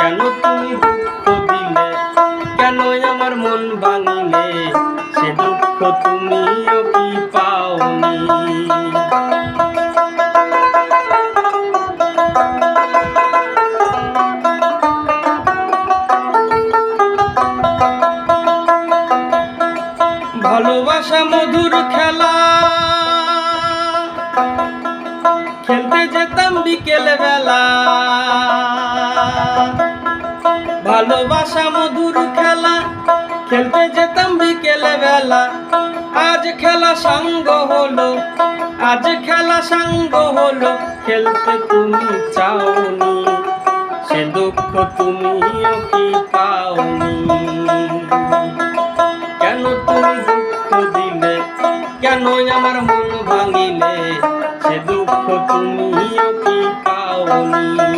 কেন তুমি দুঃখ দিলে, কেন আমার মন ভাঙিলে, সে দুঃখ তুমিও কি পাওনি। ভালোবাসা মধুর খেলা, খেলতে যেতাম বিকেল বেলা। ভালোবাসা মধুর খেলা, খেলতে যেতাম বিকেল বেলা। আজ খেলা সাঙ্গ হলো, আজ খেলা সাঙ্গ হলো, খেলতে তুমি চাওনি, সে দুঃখ তুমিও কি পাওনি। কেন তুমি দুঃখ দিলে, কেন আমার মন ভাঙিলে, সে দুঃখ তুমিও কি পাওনি।